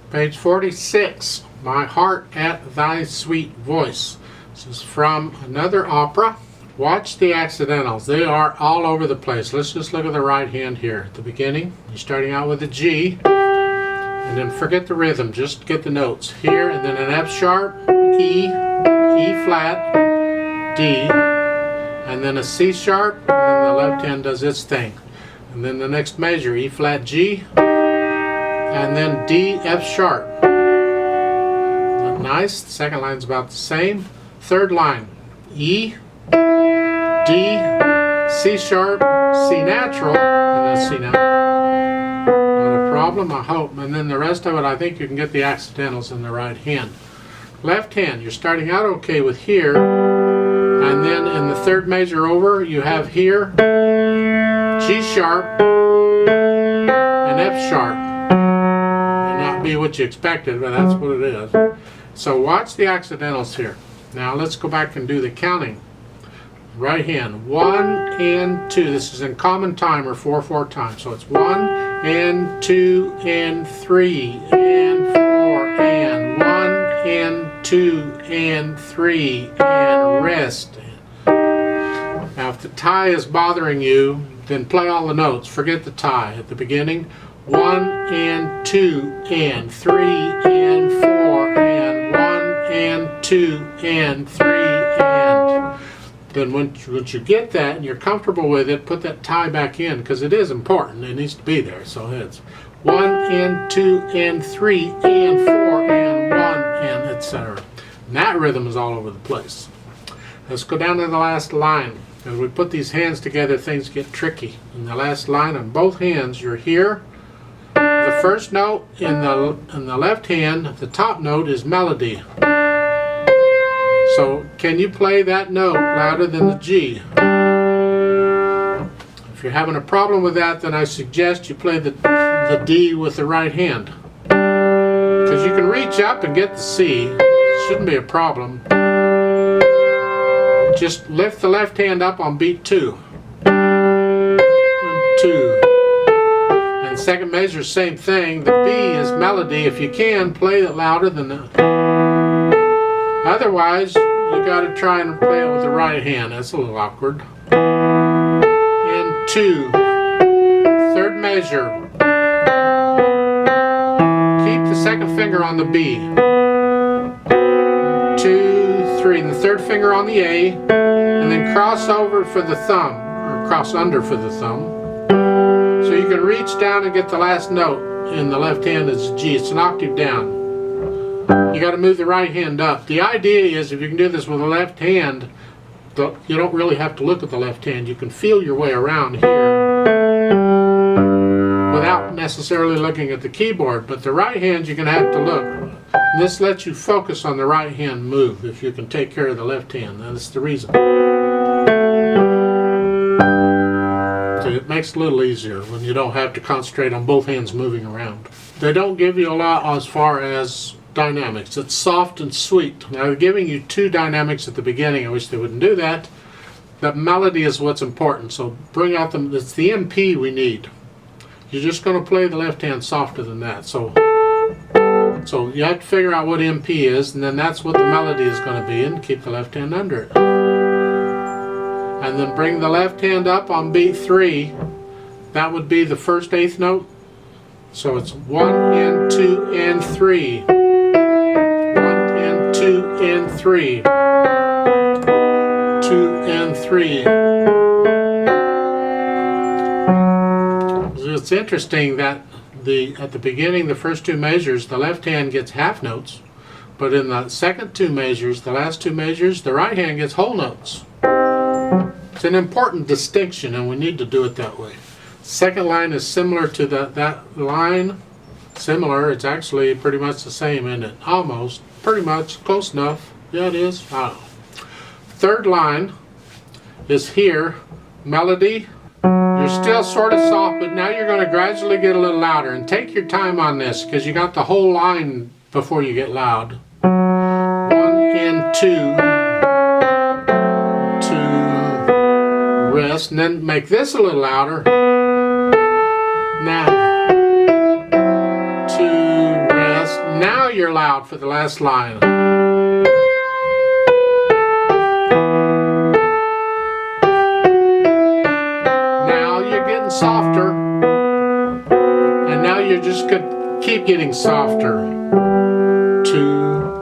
Page 46, My Heart at Thy Sweet Voice. This is from another opera. Watch the accidentals. They are all over the place. Let's just look at the right hand here. At the beginning, you're starting out with a G, and then forget the rhythm. Just get the notes. Here, and then an F sharp, E, E flat, D, and then a C sharp, and then the left hand does its thing. And then the next measure, E flat, G, and then D, F sharp. Nice. The second line's about the same. Third line, E, D, C sharp, C natural, and then C natural. Not a problem, I hope. And then the rest of it, I think you can get the accidentals in the right hand. Left hand, you're starting out okay with here, and then in the third measure over, you have here G sharp and F sharp. May not be what you expected, but that's what it is. So watch the accidentals here. Now let's go back and do the counting. Right hand, 1 and 2. This is in common timer, 4/4 time. So it's 1 and 2 and 3 and 4 and 1 and 2 and 3 and rest. Now if the tie is bothering you, then play all the notes. Forget the tie. At the beginning, 1 and 2 and 3 and 4 and 1 and 2 and 3 and... Then once you get that and you're comfortable with it, put that tie back in, because it is important. It needs to be there. So it's 1 and 2 and 3 and 4 and 1 and etc. And that rhythm is all over the place. Let's go down to the last line. As we put these hands together, things get tricky. In the last line on both hands, you're here. The first note in the left hand, the top note, is melody. So can you play that note louder than the G? If you're having a problem with that, then I suggest you play the D with the right hand. Because you can reach up and get the C. Shouldn't be a problem. Just lift the left hand up on beat 2. 1, 2. And second measure, same thing. The B is melody. If you can, play it louder than that. Otherwise, you got to try and play it with the right hand. That's a little awkward. And 2. Third measure. Keep the second finger on the B. 2, 3. And the third finger on the A. And then cross over for the thumb. Or cross under for the thumb. So you can reach down and get the last note in the left hand is G. It's an octave down. You got to move the right hand up. The idea is if you can do this with the left hand, you don't really have to look at the left hand. You can feel your way around here without necessarily looking at the keyboard. But the right hand, you're going to have to look. And this lets you focus on the right hand move if you can take care of the left hand. That's the reason. So it makes it a little easier when you don't have to concentrate on both hands moving around. They don't give you a lot as far as dynamics. It's soft and sweet. Now they're giving you 2 dynamics at the beginning. I wish they wouldn't do that. But melody is what's important. So bring out it's the MP we need. You're just going to play the left hand softer than that. So you have to figure out what MP is, and then that's what the melody is going to be, and keep the left hand under it. And then bring the left hand up on beat 3. That would be the first 8th note. So it's 1 and 2 and 3. 2 and 3. 2 and 3. It's interesting that at the beginning, the first 2 measures, the left hand gets half notes, but in the second 2 measures, the last 2 measures, the right hand gets whole notes. It's an important distinction, and we need to do it that way. Second line is similar to that line. Similar, it's actually pretty much the same, isn't it? Almost, pretty much, close enough. Yeah, it is. I don't know. Third line is here, melody. You're still sort of soft, but now you're going to gradually get a little louder. And take your time on this, because you got the whole line before you get loud. 1 and 2. 2. Rest, and then make this a little louder. Now. 2, rest, you're loud for the last line. Now you're getting softer. And now you're just going to keep getting softer. 2.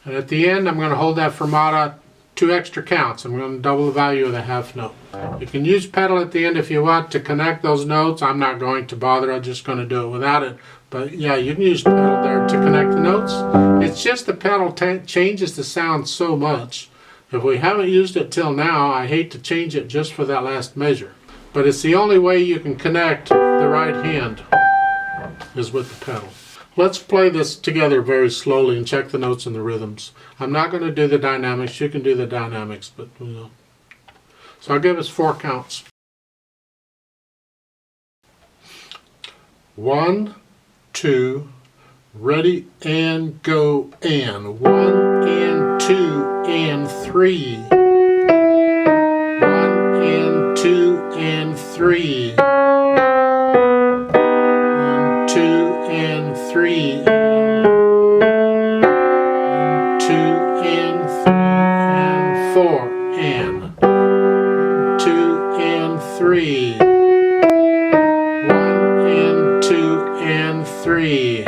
And at the end, I'm going to hold that fermata 2 extra counts. I'm going to double the value of the half note. You can use pedal at the end if you want to connect those notes. I'm not going to bother. I'm just going to do it without it. But yeah, you can use pedal there to connect the notes. It's just the pedal changes the sound so much. If we haven't used it till now, I hate to change it just for that last measure. But it's the only way you can connect the right hand is with the pedal. Let's play this together very slowly and check the notes and the rhythms. I'm not going to do the dynamics. You can do the dynamics, but you know. So I'll give us 4 counts. 1, 2, ready and go, and 1 and 2 and 3. 1 and 2 and 3. 1, 2 and 3. 2 and 3 and 4 and 2 and 3. 1 and 2 and 3. 1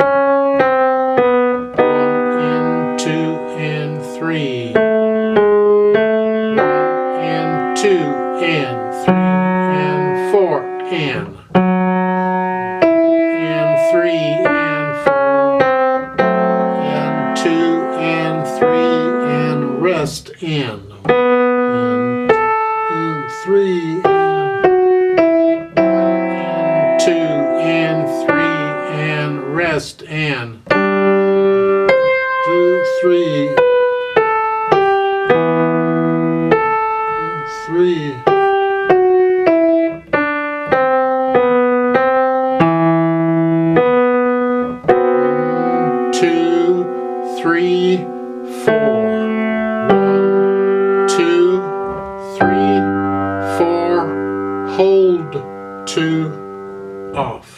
and 2 and 3. 1 and 2 and 3 and 4 and 3 and 4 and 2 and 3 and rest and 3 and 2 and 3 and rest and 2, 3 3. 2, 3, 4. 1, 2, 3, 4. Hold 2 off.